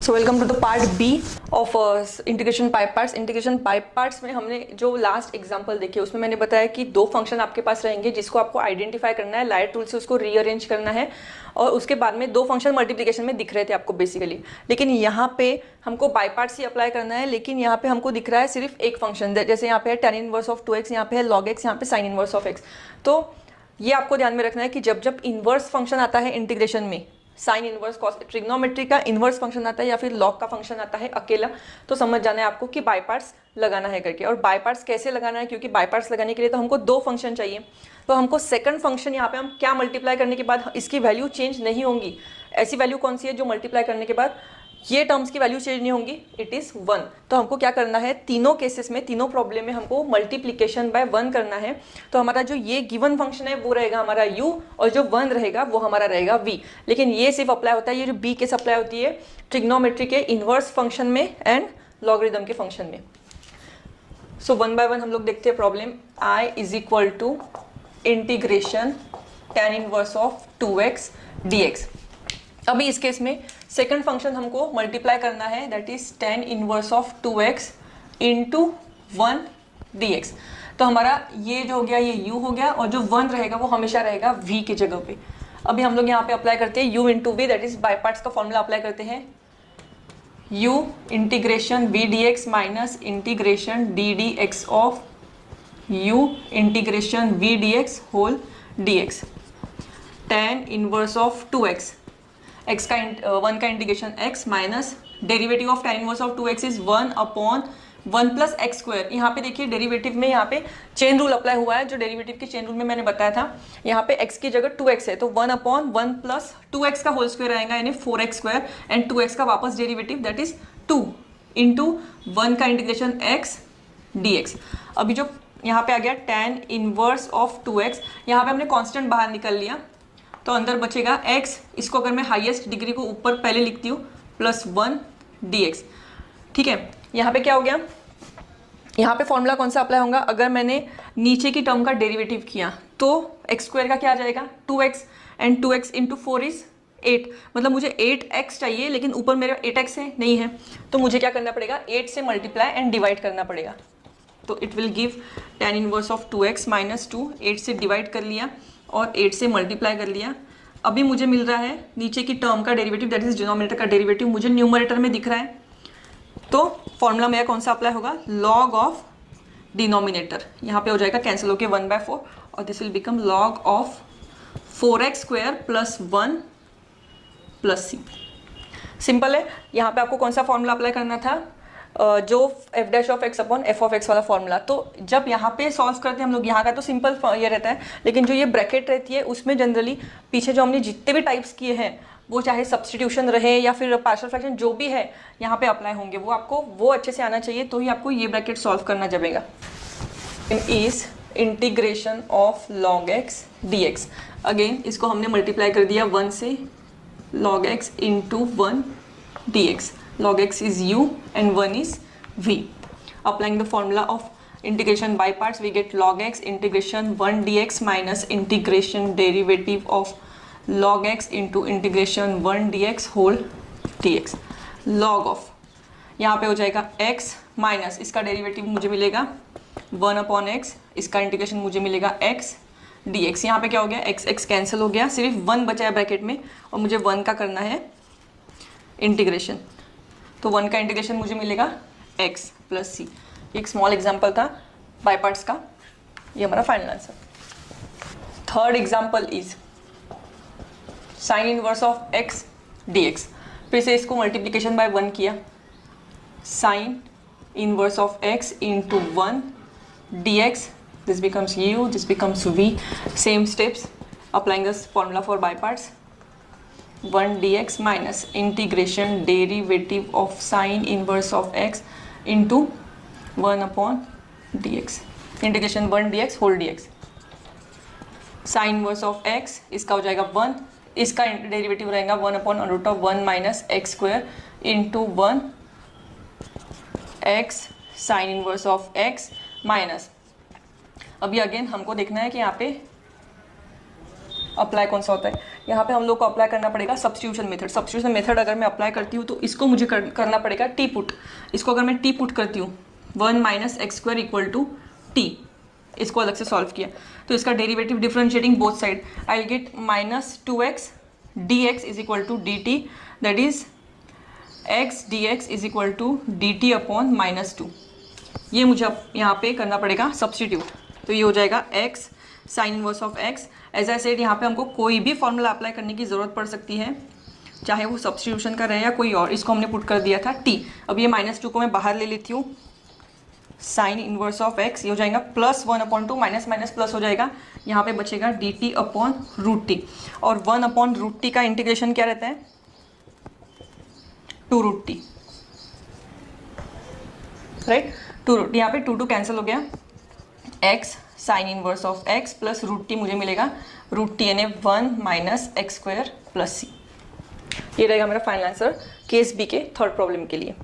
So welcome to the part B of integration by parts. Integration by parts में हमने जो last example देखे उसमें मैंने बताया कि दो फंक्शन आपके पास रहेंगे जिसको आपको आइडेंटिफाई करना है, लाइट टूल से उसको रीअरेंज करना है और उसके बाद में दो फंक्शन मल्टीप्लिकेशन में दिख रहे थे आपको बेसिकली। लेकिन यहाँ पे हमको बाय पार्ट्स ही अप्लाई करना है, लेकिन यहाँ पे हमको दिख रहा है सिर्फ एक फंक्शन, जैसे यहाँ पे है tan इनवर्स ऑफ 2x, यहाँ पे है log x, यहाँ पे sin इनवर्स ऑफ x। तो ये आपको ध्यान में रखना है कि जब जब इनवर्स फंक्शन आता है इंटीग्रेशन में, साइन इनवर्स कॉस ट्रिग्नोमेट्री का इनवर्स फंक्शन आता है या फिर लॉग का फंक्शन आता है अकेला, तो समझ जाना है आपको कि बाय पार्ट्स लगाना है करके। और बाय पार्ट्स कैसे लगाना है, क्योंकि बाय पार्ट्स लगाने के लिए तो हमको दो फंक्शन चाहिए, तो हमको सेकंड फंक्शन यहाँ पे हम क्या मल्टीप्लाई करने के बाद इसकी वैल्यू चेंज नहीं होंगी। ऐसी वैल्यू कौन सी है जो मल्टीप्लाई करने के बाद ये टर्म्स की वैल्यू चेंज नहीं होंगी, इट इज़ 1। तो हमको क्या करना है, तीनों केसेस में, तीनों प्रॉब्लम में हमको मल्टीप्लिकेशन बाय 1 करना है। तो हमारा जो ये गिवन फंक्शन है वो रहेगा हमारा u और जो 1 रहेगा वो हमारा रहेगा v। लेकिन ये सिर्फ अप्लाई होता है, ये जो b केस अप्लाई होती है ट्रिग्नोमेट्री के इनवर्स फंक्शन में एंड लॉगरिदम के फंक्शन में। सो 1 बाय 1 हम लोग देखते हैं problem. i is equal to integration tan inverse of 2x dx। अभी इस केस में सेकंड फंक्शन हमको मल्टीप्लाई करना है, that is tan inverse of 2x into 1 dx। तो हमारा ये जो हो गया ये u हो गया और जो 1 रहेगा वो हमेशा रहेगा v की जगह पे। अभी हम लोग यहाँ पे अप्लाई करते हैं u into v, that is by parts का फॉर्मूला अप्लाई करते हैं। u integration v dx minus integration d dx of u integration v dx whole dx। tan inverse of 2x, x का 1 का integration x minus derivative of tan inverse of 2x is 1 upon 1 plus x square. यहाँ पे देखिए derivative में यहाँ पे chain rule apply हुआ है, जो डेरिवेटिव के चेन रूल में मैंने बताया था। यहाँ पे x की जगह 2x है तो 1 अपॉन 1 प्लस 2x का होल स्क्वायर आएगा, यानी 4x स्क्वायर एंड 2x का वापस डेरिवेटिव दैट इज 2 इंटू 1 का इंटीग्रेशन x dx। अभी जो यहाँ पे आ गया tan इनवर्स ऑफ 2x, यहाँ पे हमने कॉन्स्टेंट बाहर निकल लिया तो अंदर बचेगा x, इसको अगर मैं हाईएस्ट डिग्री को ऊपर पहले लिखती हूँ प्लस 1 dx। ठीक है, यहाँ पे क्या हो गया, यहाँ पे फॉर्मूला कौन सा अप्लाई होगा, अगर मैंने नीचे की टर्म का डेरिवेटिव किया तो x स्क्वायर का क्या आ जाएगा 2x and 2x into 4 is 8, मतलब मुझे 8x चाहिए लेकिन ऊपर मेरा 8x है नहीं है, तो मुझे क्या करना पड़ेगा 8 से मल्टीप्लाई एंड डिवाइड करना पड़ेगा। तो it will give tan inverse of 2x minus 2, 8 से डिवाइड कर लिया और 8 से मल्टीप्लाई कर लिया। अभी मुझे मिल रहा है नीचे की टर्म का डेरिवेटिव, दैट इज डिनोमिनेटर का डेरिवेटिव मुझे न्यूमरेटर में दिख रहा है, तो फॉर्मूला मेरा कौन सा अप्लाई होगा, लॉग ऑफ डिनोमिनेटर। यहाँ पे हो जाएगा कैंसिल होके 1/4 और this will become log of 4x square plus 1 plus c। Simple है। यहाँ पे आपको कौन सा फॉर्मूला अप्लाई करना था, जो f dash of x upon f of x वाला फॉर्मूला। तो जब यहाँ पे सॉल्व करते हैं हम लोग, यहाँ का तो सिंपल ये रहता है, लेकिन जो ये ब्रैकेट रहती है उसमें जनरली पीछे जो हमने जितने भी टाइप्स किए हैं वो चाहे सब्स्टिट्यूशन रहे या फिर पार्शियल फ्रैक्शन जो भी है यहाँ पे अप्लाई होंगे, वो आपको वो अच्छे से आना चाहिए, तो ही आपको ये ब्रैकेट सॉल्व करना जमेगा। Is integration of log x dx। Again इसको हमने मल्टीप्लाई कर दिया 1 से, log x into 1 dx। log x is u and 1 is v. Applying the formula of integration by parts, we get log x integration 1 dx minus integration derivative of log x into integration 1 dx whole dx। log of यहाँ पे हो जाएगा x minus इसका derivative मुझे मिलेगा 1 upon x, इसका integration मुझे मिलेगा x dx। यहाँ पे क्या हो गया, x x कैंसिल हो गया, सिर्फ 1 बचा है ब्रैकेट में और मुझे 1 का करना है इंटीग्रेशन, तो 1 का इंटीग्रेशन मुझे मिलेगा x प्लस c। एक स्मॉल एग्जाम्पल था बाय पार्ट्स का, ये हमारा final answer. Third example is sine inverse of x dx। फिर से इसको मल्टीप्लीकेशन बाय 1 किया, sign inverse of x into 1 dx, this becomes u, this becomes v। Same steps applying this formula for by parts, 1 dx minus integration derivative of sine inverse of x into 1 upon dx, integration 1 dx whole dx। Sine inverse of x इसका हो जाएगा 1, इसका derivative रहेगा 1 upon root of 1 minus x square into 1 x sine inverse of x minus. अभी again हमको देखना है कि यहाँ पे अप्लाई कौन सा होता है, यहाँ पे हम लोग को अप्लाई करना पड़ेगा सब्स्टिट्यूशन मेथड। सब्स्टिट्यूशन मेथड अगर मैं अप्लाई करती हूँ तो इसको मुझे करना पड़ेगा टी पुट। इसको अगर मैं टी पुट करती हूँ 1 minus x square equal to t, इसको अलग से सॉल्व किया तो इसका derivative differentiating both side I will get minus 2x dx is equal to dt, that is x dx is equal to dt upon -2। ये मुझे अब यहाँ पे करना पड़ेगा सब्स्टिट्यूट, तो ये हो जाएगा x sine inverse of x। As I said यहाँ पे हमको कोई भी फॉर्मूला अप्लाई करने की ज़रूरत पड़ सकती है, चाहे वो सब्स्टिट्यूशन का रहे या कोई और। इसको हमने पुट कर दिया था t। अब ये -2 को मैं बाहर ले लेती हूँ, साइन इनवर्स ऑफ x ये हो जाएगा +1/2 माइनस माइनस प्लस हो जाएगा, यहाँ पे बचेगा dt अपॉन √t। और 1/√t का इंटीग्रेशन क्या रहता है 2√t, राइट। 2√t, यहाँ पे 2 कैंसिल हो गया, x sine inverse of x plus √t मुझे मिलेगा √t यानी 1 minus x square plus c। ये रहेगा मेरा फाइनल आंसर केस बी के थर्ड प्रॉब्लम के लिए।